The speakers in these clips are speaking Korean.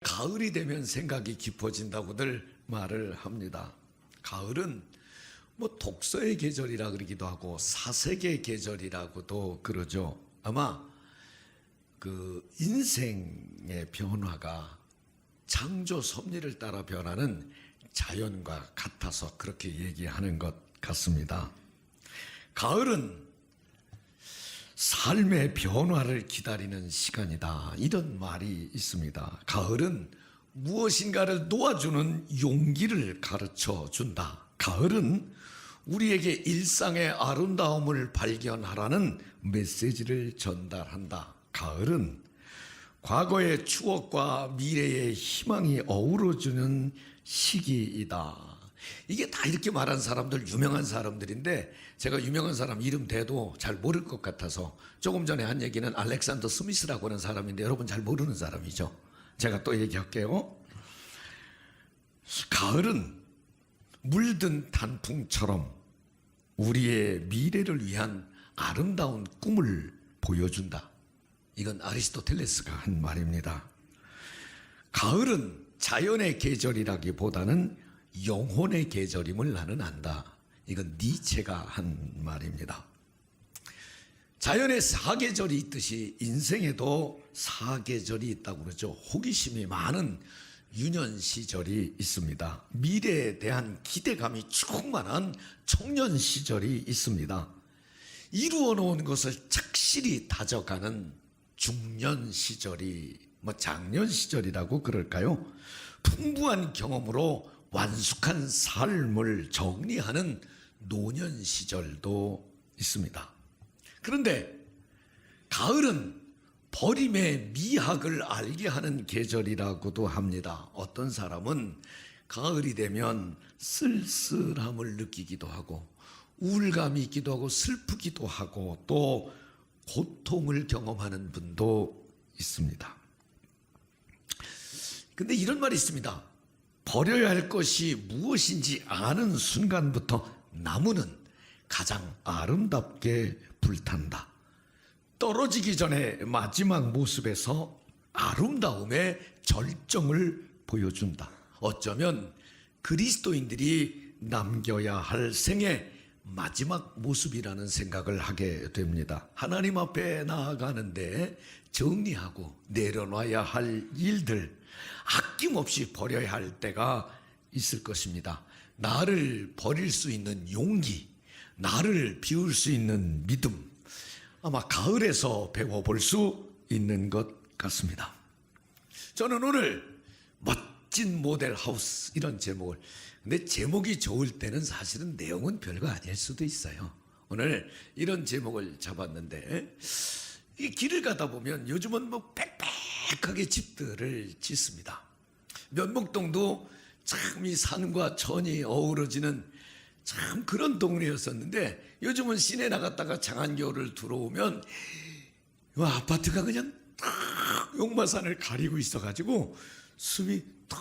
가을이 되면 생각이 깊어진다고들 말을 합니다. 가을은 뭐 독서의 계절이라 그러기도 하고 사색의 계절이라고도 그러죠. 아마 그 인생의 변화가 창조 섭리를 따라 변하는 자연과 같아서 그렇게 얘기하는 것 같습니다. 가을은 삶의 변화를 기다리는 시간이다, 이런 말이 있습니다. 가을은 무엇인가를 놓아주는 용기를 가르쳐 준다. 가을은 우리에게 일상의 아름다움을 발견하라는 메시지를 전달한다. 가을은 과거의 추억과 미래의 희망이 어우러지는 시기이다. 이게 다 이렇게 말한 사람들 유명한 사람들인데 제가 유명한 사람 이름 대도 잘 모를 것 같아서 조금 전에 한 얘기는 알렉산더 스미스라고 하는 사람인데 여러분 잘 모르는 사람이죠. 제가 또 얘기할게요. 가을은 물든 단풍처럼 우리의 미래를 위한 아름다운 꿈을 보여준다. 이건 아리스토텔레스가 한 말입니다. 가을은 자연의 계절이라기보다는 영혼의 계절임을 나는 안다. 이건 니체가 한 말입니다. 자연에 사계절이 있듯이 인생에도 사계절이 있다고 그러죠. 호기심이 많은 유년 시절이 있습니다. 미래에 대한 기대감이 충만한 청년 시절이 있습니다. 이루어 놓은 것을 착실히 다져가는 중년 시절이 장년 시절이라고 그럴까요? 풍부한 경험으로 완숙한 삶을 정리하는 노년 시절도 있습니다. 그런데 가을은 버림의 미학을 알게 하는 계절이라고도 합니다. 어떤 사람은 가을이 되면 쓸쓸함을 느끼기도 하고 우울감이 있기도 하고 슬프기도 하고 또 고통을 경험하는 분도 있습니다. 근데 이런 말이 있습니다. 버려야 할 것이 무엇인지 아는 순간부터 나무는 가장 아름답게 불탄다. 떨어지기 전에 마지막 모습에서 아름다움의 절정을 보여준다. 어쩌면 그리스도인들이 남겨야 할 생의 마지막 모습이라는 생각을 하게 됩니다. 하나님 앞에 나아가는데 정리하고 내려놔야 할 일들, 아낌없이 버려야 할 때가 있을 것입니다. 나를 버릴 수 있는 용기, 나를 비울 수 있는 믿음, 아마 가을에서 배워볼 수 있는 것 같습니다. 저는 오늘 멋진 모델 하우스, 이런 제목을, 근데 제목이 좋을 때는 사실은 내용은 별거 아닐 수도 있어요. 오늘 이런 제목을 잡았는데, 이 길을 가다 보면 요즘은 뭐 빽빽하게 집들을 짓습니다. 면목동도 참 이 산과 천이 어우러지는 참 그런 동네였었는데 요즘은 시내 나갔다가 장안겨울을 들어오면 아파트가 그냥 딱 용마산을 가리고 있어가지고 숨이 턱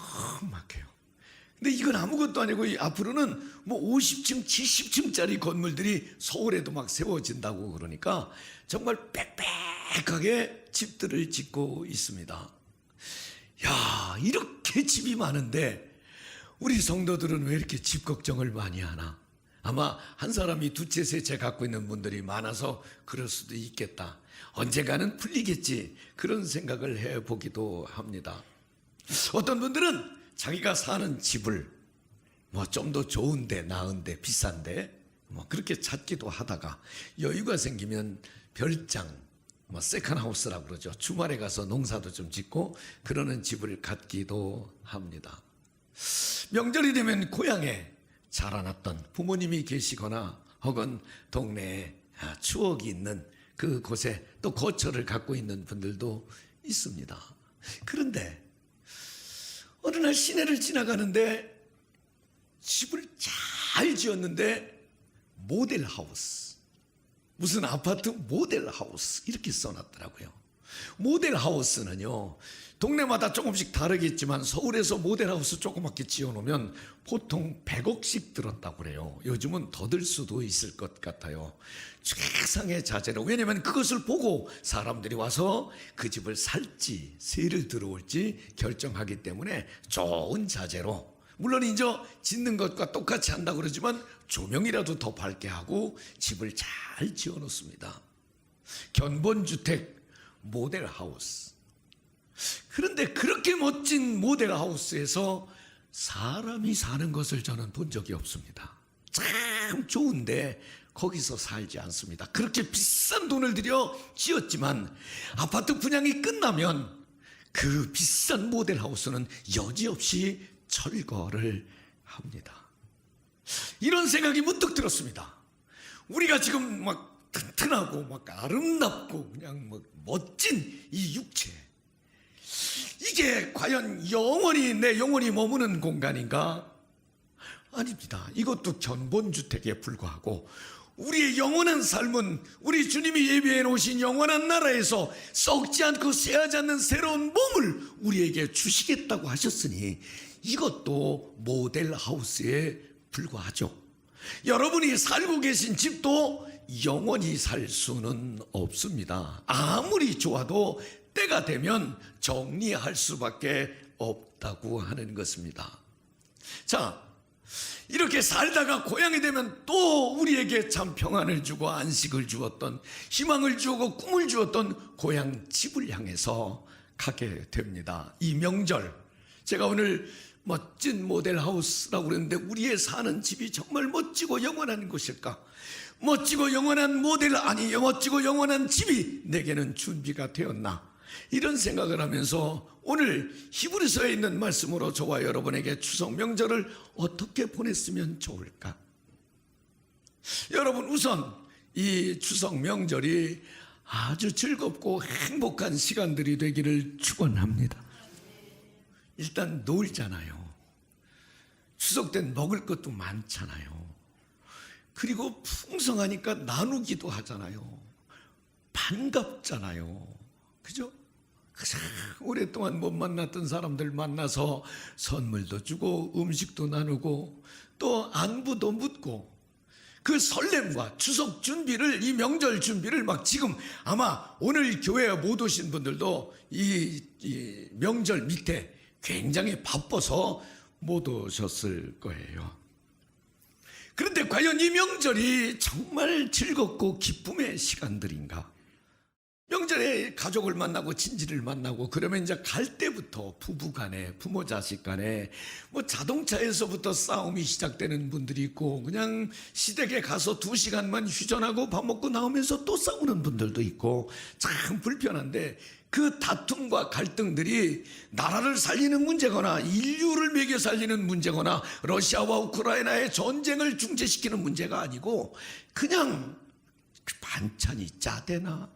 막혀요. 근데 이건 아무것도 아니고 앞으로는 뭐 50층, 70층짜리 건물들이 서울에도 막 세워진다고 그러니까 정말 빽빽하게 집들을 짓고 있습니다. 야, 이렇게 집이 많은데 우리 성도들은 왜 이렇게 집 걱정을 많이 하나? 아마 한 사람이 두 채, 세 채 갖고 있는 분들이 많아서 그럴 수도 있겠다. 언젠가는 풀리겠지. 그런 생각을 해보기도 합니다. 어떤 분들은 자기가 사는 집을 뭐 좀 더 좋은데, 나은데, 비싼데 뭐 그렇게 찾기도 하다가 여유가 생기면 별장, 뭐 세컨하우스라고 그러죠. 주말에 가서 농사도 좀 짓고 그러는 집을 갖기도 합니다. 명절이 되면 고향에 자라났던 부모님이 계시거나 혹은 동네에 추억이 있는 그곳에 또 거처를 갖고 있는 분들도 있습니다. 그런데 어느 날 시내를 지나가는데 집을 잘 지었는데 모델하우스, 무슨 아파트 모델하우스 이렇게 써놨더라고요. 모델하우스는요, 동네마다 조금씩 다르겠지만 서울에서 모델하우스 조그맣게 지어놓으면 보통 100억씩 들었다고 그래요. 요즘은 더 들 수도 있을 것 같아요. 최상의 자재로. 왜냐하면 그것을 보고 사람들이 와서 그 집을 살지 세를 들어올지 결정하기 때문에 좋은 자재로, 물론 이제 짓는 것과 똑같이 한다고 그러지만 조명이라도 더 밝게 하고 집을 잘 지어놓습니다. 견본주택 모델하우스. 그런데 그렇게 멋진 모델하우스에서 사람이 사는 것을 저는 본 적이 없습니다. 참 좋은데 거기서 살지 않습니다. 그렇게 비싼 돈을 들여 지었지만 아파트 분양이 끝나면 그 비싼 모델하우스는 여지없이 철거를 합니다. 이런 생각이 문득 들었습니다. 우리가 지금 막 튼튼하고 막 아름답고 그냥 뭐 멋진 이 육체, 이게 과연 영원히 내 영혼이 머무는 공간인가? 아닙니다. 이것도 견본주택에 불과하고 우리의 영원한 삶은 우리 주님이 예비해 놓으신 영원한 나라에서 썩지 않고 쇠하지 않는 새로운 몸을 우리에게 주시겠다고 하셨으니 이것도 모델하우스에 불과하죠. 여러분이 살고 계신 집도 영원히 살 수는 없습니다. 아무리 좋아도 때가 되면 정리할 수밖에 없다고 하는 것입니다. 자, 이렇게 살다가 고향이 되면 또 우리에게 참 평안을 주고 안식을 주었던, 희망을 주고 꿈을 주었던 고향 집을 향해서 가게 됩니다. 이 명절, 제가 오늘 멋진 모델하우스라고 그랬는데 우리의 사는 집이 정말 멋지고 영원한 곳일까? 멋지고 영원한 모델, 아니 멋지고 영원한 집이 내게는 준비가 되었나? 이런 생각을 하면서 오늘 히브리서에 있는 말씀으로 저와 여러분에게 추석 명절을 어떻게 보냈으면 좋을까? 여러분, 우선 이 추석 명절이 아주 즐겁고 행복한 시간들이 되기를 축원합니다. 일단 놀잖아요. 추석 땐 먹을 것도 많잖아요. 그리고 풍성하니까 나누기도 하잖아요. 반갑잖아요. 그죠? 가장 오랫동안 못 만났던 사람들 만나서 선물도 주고 음식도 나누고 또 안부도 묻고, 그 설렘과 추석 준비를, 이 명절 준비를 막 지금 아마 오늘 교회에 못 오신 분들도 이 명절 밑에 굉장히 바빠서 못 오셨을 거예요. 그런데 과연 이 명절이 정말 즐겁고 기쁨의 시간들인가? 명절에 가족을 만나고 친지를 만나고 그러면 이제 갈 때부터 부부 간에, 부모 자식 간에 뭐 자동차에서부터 싸움이 시작되는 분들이 있고, 그냥 시댁에 가서 2시간만 휴전하고 밥 먹고 나오면서 또 싸우는 분들도 있고, 참 불편한데 그 다툼과 갈등들이 나라를 살리는 문제거나 인류를 먹여 살리는 문제거나 러시아와 우크라이나의 전쟁을 중재시키는 문제가 아니고 그냥 반찬이 짜대나,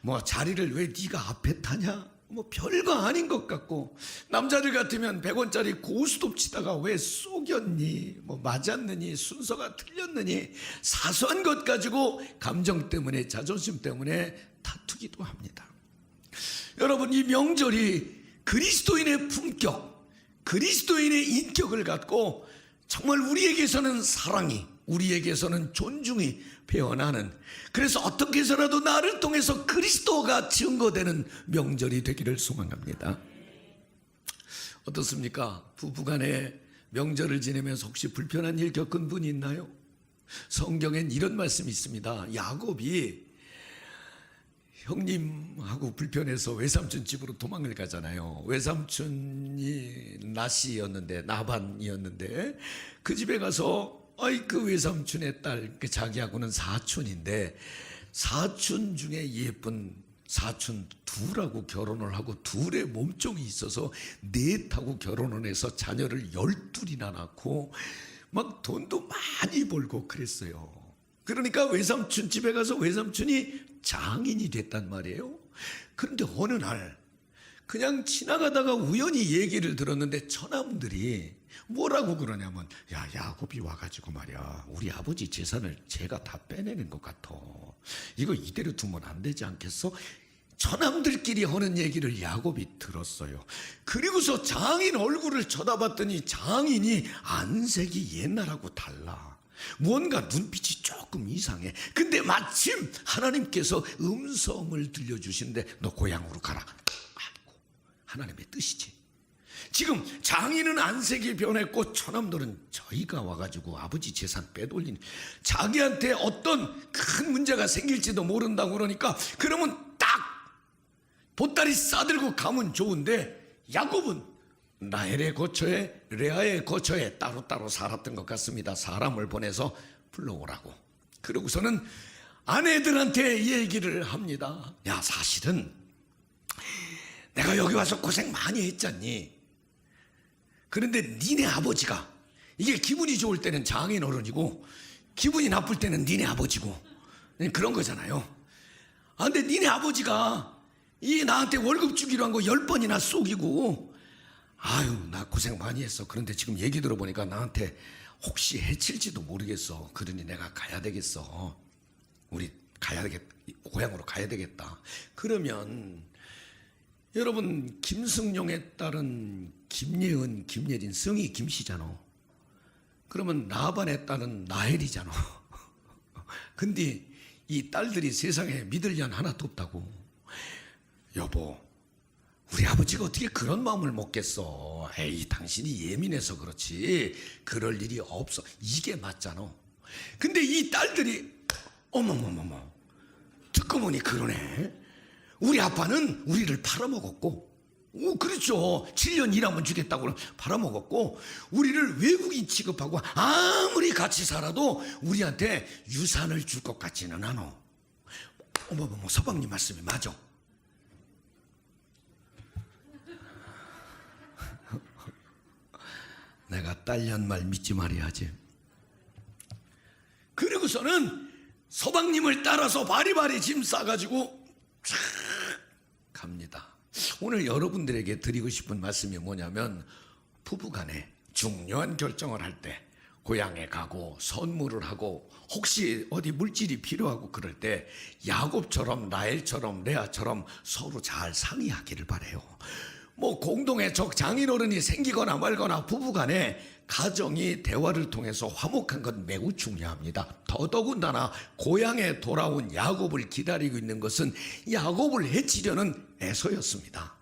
뭐 자리를 왜 네가 앞에 타냐, 뭐 별거 아닌 것 같고, 남자들 같으면 100원짜리 고스톱 치다가 왜 쏘겼니, 뭐 맞았느니, 순서가 틀렸느니, 사소한 것 가지고 감정 때문에, 자존심 때문에 다투기도 합니다. 여러분, 이 명절이 그리스도인의 품격, 그리스도인의 인격을 갖고 정말 우리에게서는 사랑이, 우리에게서는 존중이 배어나는, 그래서 어떻게 해서라도 나를 통해서 그리스도가 증거되는 명절이 되기를 소망합니다. 어떻습니까? 부부간에 명절을 지내면서 혹시 불편한 일 겪은 분이 있나요? 성경엔 이런 말씀이 있습니다. 야곱이 형님하고 불편해서 외삼촌 집으로 도망을 가잖아요. 외삼촌이 나반이었는데 그 집에 가서 그 외삼촌의 딸, 자기하고는 사촌인데 사촌 중에 예쁜 사촌 둘하고 결혼을 하고 둘의 몸종이 있어서 넷하고 결혼을 해서 자녀를 12이나 낳고 막 돈도 많이 벌고 그랬어요. 그러니까 외삼촌 집에 가서 외삼촌이 장인이 됐단 말이에요. 그런데 어느 날 그냥 지나가다가 우연히 얘기를 들었는데 처남들이 뭐라고 그러냐면, 야, 야곱이 와가지고 말이야, 우리 아버지 재산을 제가 다 빼내는 것 같아. 이거 이대로 두면 안 되지 않겠어? 처남들끼리 하는 얘기를 야곱이 들었어요. 그리고서 장인 얼굴을 쳐다봤더니 장인이 안색이 옛날하고 달라. 무언가 눈빛이 조금 이상해. 근데 마침 하나님께서 음성을 들려주신데 너 고향으로 가라. 아이고, 하나님의 뜻이지. 지금 장인은 안색이 변했고 처남들은 저희가 와가지고 아버지 재산 빼돌린, 자기한테 어떤 큰 문제가 생길지도 모른다고 그러니까 그러면 딱 보따리 싸들고 가면 좋은데, 야곱은 라헬의 거처에 레아의 거처에 따로따로 살았던 것 같습니다. 사람을 보내서 불러오라고. 그러고서는 아내들한테 얘기를 합니다. 야, 사실은 내가 여기 와서 고생 많이 했잖니. 그런데 니네 아버지가, 이게 기분이 좋을 때는 장인 어른이고 기분이 나쁠 때는 니네 아버지고 그런 거잖아요. 아, 근데 니네 아버지가 이 나한테 월급 주기로 한 거 10번이나 속이고, 아유, 나 고생 많이 했어. 그런데 지금 얘기 들어보니까 나한테 혹시 해칠지도 모르겠어. 그러니 내가 가야 되겠어. 우리 가야 되겠다. 고향으로 가야 되겠다. 그러면 여러분, 김승용의 딸은 김예은, 김예린, 성이 김씨잖아. 그러면 나반의 딸은 나헬이잖아. 근데 이 딸들이 세상에 믿을 년 하나도 없다고. 여보, 우리 아버지가 어떻게 그런 마음을 먹겠어. 에이, 당신이 예민해서 그렇지 그럴 일이 없어. 이게 맞잖아. 근데 이 딸들이 어머머머머, 듣고 보니 그러네. 우리 아빠는 우리를 팔아먹었고, 그렇죠. 7년 일하면 주겠다고 팔아먹었고, 우리를 외국인 취급하고 아무리 같이 살아도 우리한테 유산을 줄 것 같지는 않아. 어머머머, 서방님 말씀이 맞아. 내가 딸년 말 믿지 말아야지. 그리고서는 서방님을 따라서 바리바리 짐 싸가지고 쫙 갑니다. 오늘 여러분들에게 드리고 싶은 말씀이 뭐냐면, 부부간에 중요한 결정을 할 때 고향에 가고 선물을 하고 혹시 어디 물질이 필요하고 그럴 때 야곱처럼 라헬처럼 레아처럼 서로 잘 상의하기를 바라요. 뭐 공동의 장인어른이 생기거나 말거나 부부간에 가정이 대화를 통해서 화목한 건 매우 중요합니다. 더더군다나 고향에 돌아온 야곱을 기다리고 있는 것은 야곱을 해치려는 에서였습니다.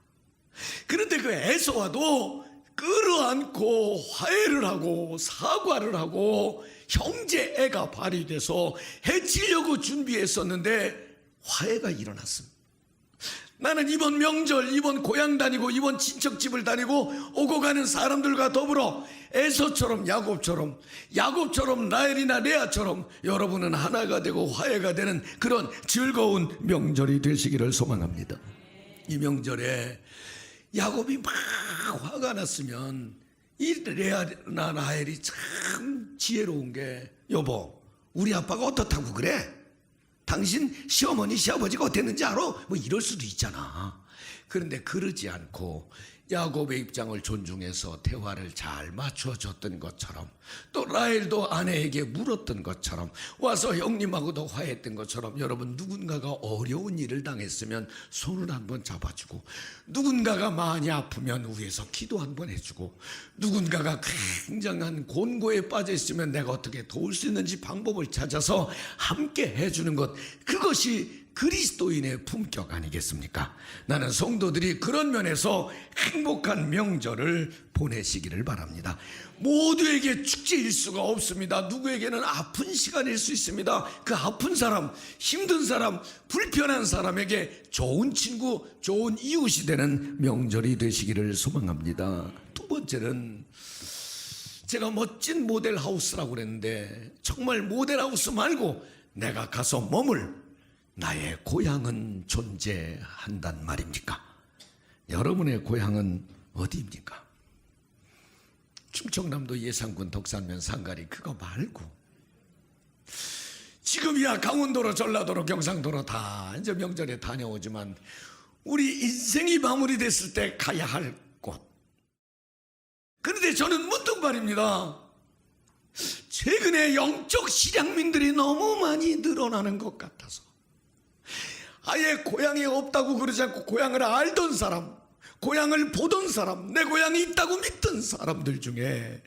그런데 그 에서와도 끌어안고 화해를 하고 사과를 하고 형제애가 발휘돼서 해치려고 준비했었는데 화해가 일어났습니다. 나는 이번 명절, 이번 고향 다니고 이번 친척집을 다니고 오고 가는 사람들과 더불어 에서처럼 야곱처럼 라헬이나 레아처럼 여러분은 하나가 되고 화해가 되는 그런 즐거운 명절이 되시기를 소망합니다. 이 명절에 야곱이 막 화가 났으면 이 레아나 라헬이 참 지혜로운 게, 여보, 우리 아빠가 어떻다고 그래? 당신 시어머니 시아버지가 어땠는지 알아? 뭐 이럴 수도 있잖아. 그런데 그러지 않고 야곱의 입장을 존중해서 대화를 잘 맞춰줬던 것처럼, 또 라헬도 아내에게 물었던 것처럼, 와서 형님하고도 화했던 것처럼, 여러분, 누군가가 어려운 일을 당했으면 손을 한번 잡아주고, 누군가가 많이 아프면 위에서 기도 한번 해주고, 누군가가 굉장한 곤고에 빠져 있으면 내가 어떻게 도울 수 있는지 방법을 찾아서 함께 해주는 것, 그것이 그리스도인의 품격 아니겠습니까? 나는 성도들이 그런 면에서 행복한 명절을 보내시기를 바랍니다. 모두에게 축제일 수가 없습니다. 누구에게는 아픈 시간일 수 있습니다. 그 아픈 사람, 힘든 사람, 불편한 사람에게 좋은 친구, 좋은 이웃이 되는 명절이 되시기를 소망합니다. 두 번째는, 제가 멋진 모델하우스라고 그랬는데 정말 모델하우스 말고 내가 가서 머물 나의 고향은 존재한단 말입니까? 여러분의 고향은 어디입니까? 충청남도 예산군 덕산면 상가리 그거 말고, 지금이야 강원도로 전라도로 경상도로 다 이제 명절에 다녀오지만 우리 인생이 마무리됐을 때 가야 할 곳. 그런데 저는 문득 말입니다, 최근에 영적 실향민들이 너무 많이 늘어나는 것 같아서 아예 고향이 없다고 그러지 않고 고향을 알던 사람, 고향을 보던 사람, 내 고향이 있다고 믿던 사람들 중에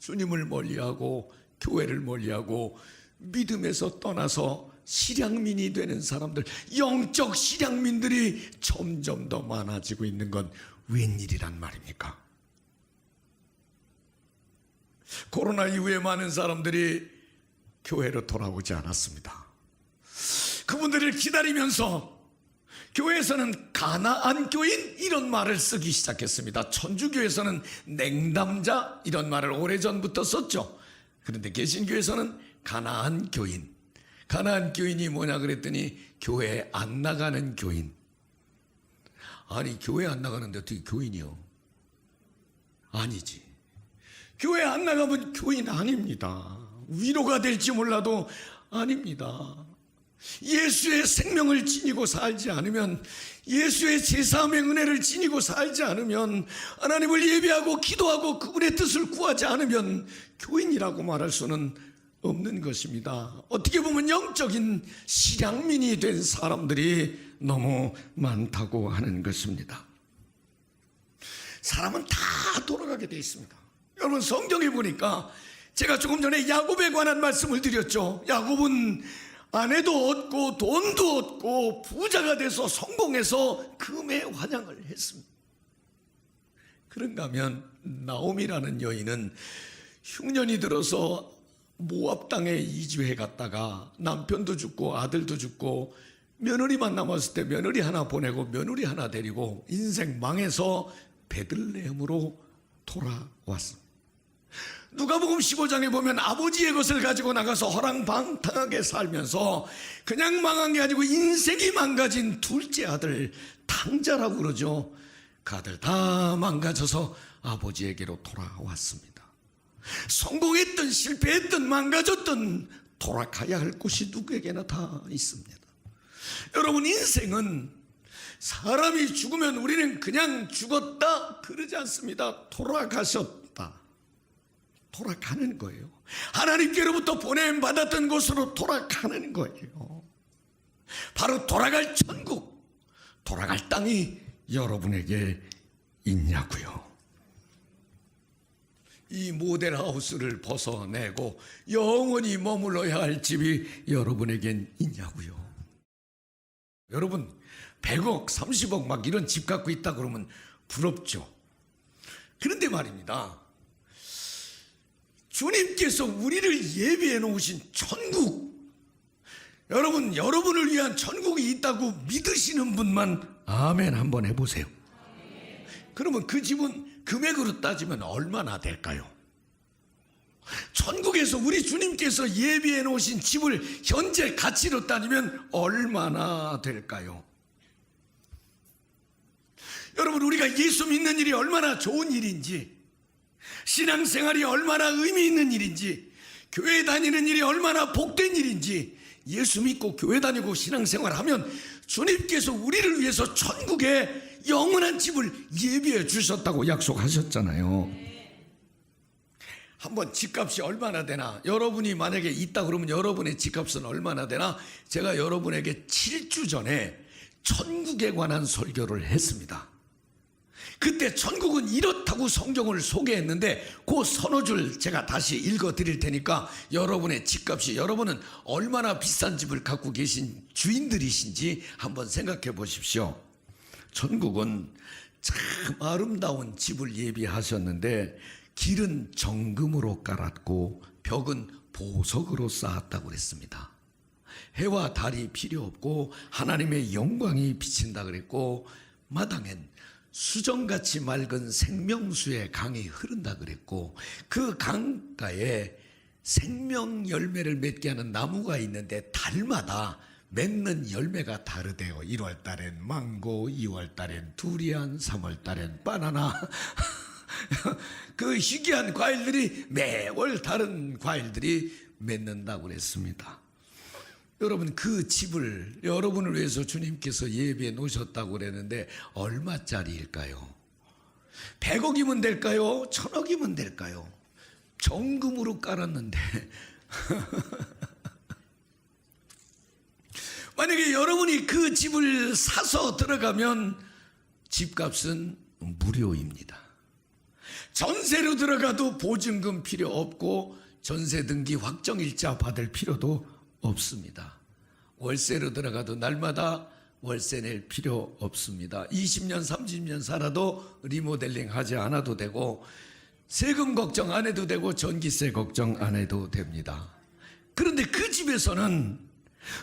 주님을 멀리하고 교회를 멀리하고 믿음에서 떠나서 실향민이 되는 사람들, 영적 실향민들이 점점 더 많아지고 있는 건 웬일이란 말입니까? 코로나 이후에 많은 사람들이 교회로 돌아오지 않았습니다. 그분들을 기다리면서 교회에서는 가나안 교인 이런 말을 쓰기 시작했습니다. 천주교에서는 냉담자 이런 말을 오래전부터 썼죠. 그런데 개신교에서는 가나안 교인. 가나안 교인이 뭐냐 그랬더니 교회에 안 나가는 교인. 아니 교회 안 나가는데 어떻게 교인이요? 아니지. 교회 안 나가면 교인 아닙니다. 위로가 될지 몰라도 아닙니다. 예수의 생명을 지니고 살지 않으면, 예수의 제사함의 은혜를 지니고 살지 않으면, 하나님을 예배하고 기도하고 그분의 뜻을 구하지 않으면 교인이라고 말할 수는 없는 것입니다. 어떻게 보면 영적인 실향민이 된 사람들이 너무 많다고 하는 것입니다. 사람은 다 돌아가게 되어 있습니다. 여러분 성경에 보니까 제가 조금 전에 야곱에 관한 말씀을 드렸죠. 야곱은 아내도 얻고 돈도 얻고 부자가 돼서 성공해서 금에 환영을 했습니다. 그런가 하면 나오미라는 여인은 흉년이 들어서 모압 땅에 이주해 갔다가 남편도 죽고 아들도 죽고 며느리만 남았을 때 며느리 하나 보내고 며느리 하나 데리고 인생 망해서 베들레헴으로 돌아왔습니다. 누가복음 15장에 보면 아버지의 것을 가지고 나가서 허랑방탕하게 살면서 그냥 망한 게 아니고 인생이 망가진 둘째 아들 탕자라고 그러죠. 그 아들 다 망가져서 아버지에게로 돌아왔습니다. 성공했든 실패했든 망가졌든 돌아가야 할 곳이 누구에게나 다 있습니다. 여러분 인생은 사람이 죽으면 우리는 그냥 죽었다 그러지 않습니다. 돌아가셨다. 돌아가는 거예요. 하나님께로부터 보냄받았던 곳으로 돌아가는 거예요. 바로 돌아갈 천국, 돌아갈 땅이 여러분에게 있냐고요. 이 모델하우스를 벗어내고 영원히 머물러야 할 집이 여러분에겐 있냐고요. 여러분 100억, 30억 막 이런 집 갖고 있다 그러면 부럽죠. 그런데 말입니다, 주님께서 우리를 예비해 놓으신 천국, 여러분 여러분을 위한 천국이 있다고 믿으시는 분만 아멘 한번 해보세요. 그러면 그 집은 금액으로 따지면 얼마나 될까요? 천국에서 우리 주님께서 예비해 놓으신 집을 현재 가치로 따지면 얼마나 될까요? 여러분 우리가 예수 믿는 일이 얼마나 좋은 일인지, 신앙생활이 얼마나 의미 있는 일인지, 교회 다니는 일이 얼마나 복된 일인지, 예수 믿고 교회 다니고 신앙생활하면 주님께서 우리를 위해서 천국에 영원한 집을 예비해 주셨다고 약속하셨잖아요. 한번 집값이 얼마나 되나, 여러분이 만약에 있다 그러면 여러분의 집값은 얼마나 되나, 제가 여러분에게 7주 전에 천국에 관한 설교를 했습니다. 그때 천국은 이렇다고 성경을 소개했는데 그 서너 줄 제가 다시 읽어 드릴 테니까 여러분의 집값이, 여러분은 얼마나 비싼 집을 갖고 계신 주인들이신지 한번 생각해 보십시오. 천국은 참 아름다운 집을 예비하셨는데 길은 정금으로 깔았고 벽은 보석으로 쌓았다고 그랬습니다. 해와 달이 필요 없고 하나님의 영광이 비친다 그랬고 마당엔 수정같이 맑은 생명수의 강이 흐른다 그랬고 그 강가에 생명 열매를 맺게 하는 나무가 있는데 달마다 맺는 열매가 다르대요. 1월 달엔 망고, 2월 달엔 두리안, 3월 달엔 바나나. 그 희귀한 과일들이 매월 다른 과일들이 맺는다고 그랬습니다. 여러분 그 집을 여러분을 위해서 주님께서 예비해 놓으셨다고 그랬는데 얼마짜리일까요? 100억이면 될까요? 1000억이면 될까요? 정금으로 깔았는데 만약에 여러분이 그 집을 사서 들어가면 집값은 무료입니다. 전세로 들어가도 보증금 필요 없고 전세 등기 확정일자 받을 필요도 없습니다. 월세로 들어가도 날마다 월세 낼 필요 없습니다. 20년 30년 살아도 리모델링 하지 않아도 되고 세금 걱정 안 해도 되고 전기세 걱정 안 해도 됩니다. 그런데 그 집에서는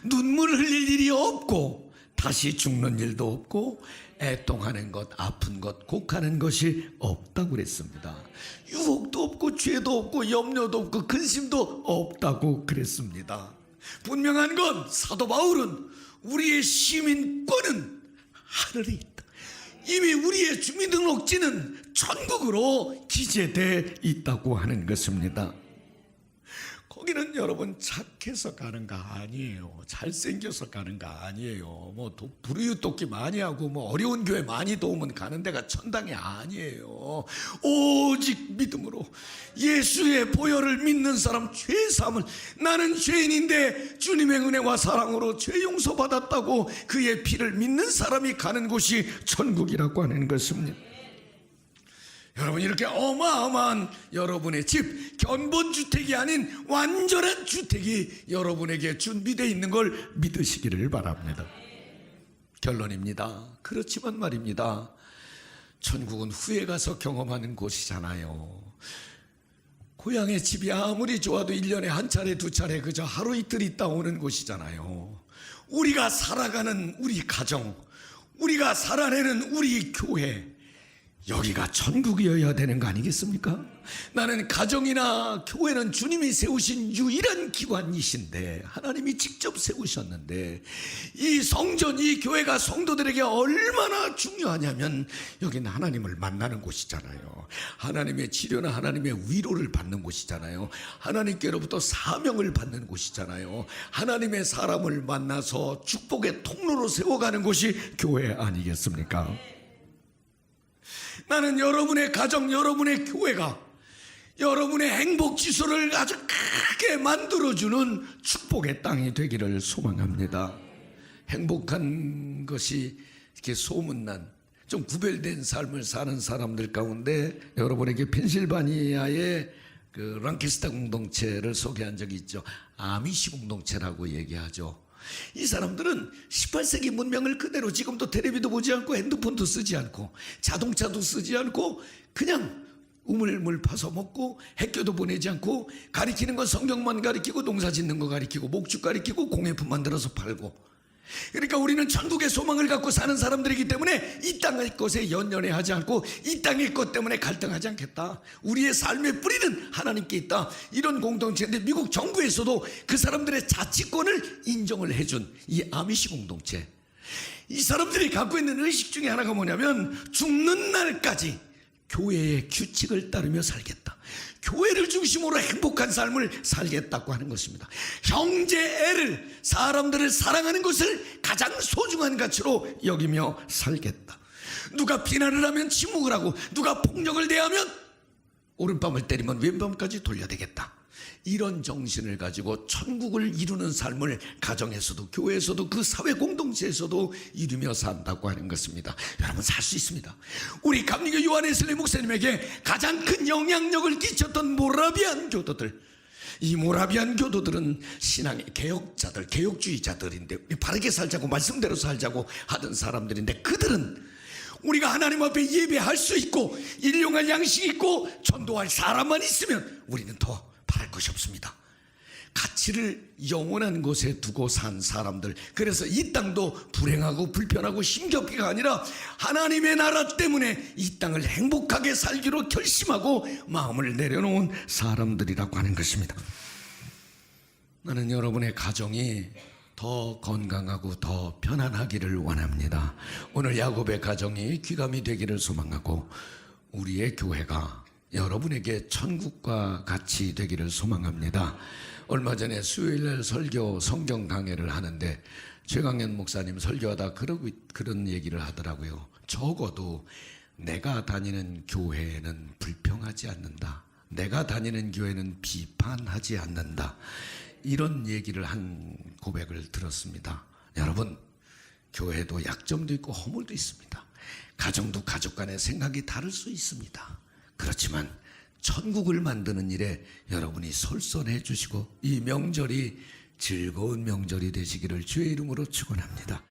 눈물 흘릴 일이 없고 다시 죽는 일도 없고 애통하는 것, 아픈 것, 곡하는 것이 없다고 그랬습니다. 유혹도 없고 죄도 없고 염려도 없고 근심도 없다고 그랬습니다. 분명한 건 사도 바울은 우리의 시민권은 하늘에 있다. 이미 우리의 주민등록지는 천국으로 기재되어 있다고 하는 것입니다. 거기는 여러분 착해서 가는 거 아니에요. 잘생겨서 가는 거 아니에요. 뭐 불우유 돕기 많이 하고 뭐 어려운 교회 많이 도우면 가는 데가 천당이 아니에요. 오직 믿음으로 예수의 보혈을 믿는 사람 죄 사함을, 나는 죄인인데 주님의 은혜와 사랑으로 죄 용서 받았다고 그의 피를 믿는 사람이 가는 곳이 천국이라고 하는 것입니다. 여러분, 이렇게 어마어마한 여러분의 집, 견본주택이 아닌 완전한 주택이 여러분에게 준비되어 있는 걸 믿으시기를 바랍니다. 결론입니다. 그렇지만 말입니다. 천국은 후에 가서 경험하는 곳이잖아요. 고향의 집이 아무리 좋아도 1년에 한 차례 두 차례 그저 하루 이틀 있다 오는 곳이잖아요. 우리가 살아가는 우리 가정, 우리가 살아내는 우리 교회, 여기가 천국이어야 되는 거 아니겠습니까? 나는 가정이나 교회는 주님이 세우신 유일한 기관이신데, 하나님이 직접 세우셨는데, 이 성전, 이 교회가 성도들에게 얼마나 중요하냐면 여기는 하나님을 만나는 곳이잖아요. 하나님의 치료나 하나님의 위로를 받는 곳이잖아요. 하나님께로부터 사명을 받는 곳이잖아요. 하나님의 사람을 만나서 축복의 통로로 세워가는 곳이 교회 아니겠습니까? 나는 여러분의 가정, 여러분의 교회가 여러분의 행복 지수를 아주 크게 만들어주는 축복의 땅이 되기를 소망합니다. 행복한 것이 이렇게 소문난, 좀 구별된 삶을 사는 사람들 가운데 여러분에게 펜실바니아의 그 랑캐스터 공동체를 소개한 적이 있죠. 아미시 공동체라고 얘기하죠. 이 사람들은 18세기 문명을 그대로 지금도 텔레비도 보지 않고 핸드폰도 쓰지 않고 자동차도 쓰지 않고 그냥 우물물 파서 먹고 학교도 보내지 않고 가리키는 건 성경만 가리키고 농사 짓는 거 가리키고 목축 가리키고 공예품 만들어서 팔고, 그러니까 우리는 천국의 소망을 갖고 사는 사람들이기 때문에 이 땅의 것에 연연해하지 않고 이 땅의 것 때문에 갈등하지 않겠다. 우리의 삶의 뿌리는 하나님께 있다. 이런 공동체인데 미국 정부에서도 그 사람들의 자치권을 인정을 해준 이 아미시 공동체, 이 사람들이 갖고 있는 의식 중에 하나가 뭐냐면 죽는 날까지 교회의 규칙을 따르며 살겠다. 교회를 중심으로 행복한 삶을 살겠다고 하는 것입니다. 형제 애를, 사람들을 사랑하는 것을 가장 소중한 가치로 여기며 살겠다. 누가 비난을 하면 침묵을 하고 누가 폭력을 대하면 오른밤을 때리면 왼밤까지 돌려대겠다. 이런 정신을 가지고 천국을 이루는 삶을 가정에서도 교회에서도 그 사회 공동체에서도 이루며 산다고 하는 것입니다. 여러분, 살 수 있습니다. 우리 감리교 요한웨슬리 목사님에게 가장 큰 영향력을 끼쳤던 모라비안 교도들, 이 모라비안 교도들은 신앙의 개혁자들, 개혁주의자들인데 바르게 살자고 말씀대로 살자고 하던 사람들인데, 그들은 우리가 하나님 앞에 예배할 수 있고 일용할 양식이 있고 전도할 사람만 있으면 우리는 더 바랄 것이 없습니다. 가치를 영원한 곳에 두고 산 사람들, 그래서 이 땅도 불행하고 불편하고 힘겹기가 아니라 하나님의 나라 때문에 이 땅을 행복하게 살기로 결심하고 마음을 내려놓은 사람들이라고 하는 것입니다. 나는 여러분의 가정이 더 건강하고 더 편안하기를 원합니다. 오늘 야곱의 가정이 귀감이 되기를 소망하고 우리의 교회가 여러분에게 천국과 같이 되기를 소망합니다. 얼마 전에 수요일날 설교 성경 강해를 하는데 최강현 목사님 설교하다 그런 얘기를 하더라고요. 적어도 내가 다니는 교회는 불평하지 않는다. 내가 다니는 교회는 비판하지 않는다. 이런 얘기를 한 고백을 들었습니다. 여러분, 교회도 약점도 있고 허물도 있습니다. 가정도 가족 간의 생각이 다를 수 있습니다. 그렇지만 천국을 만드는 일에 여러분이 솔선해 주시고 이 명절이 즐거운 명절이 되시기를 주의 이름으로 축원합니다.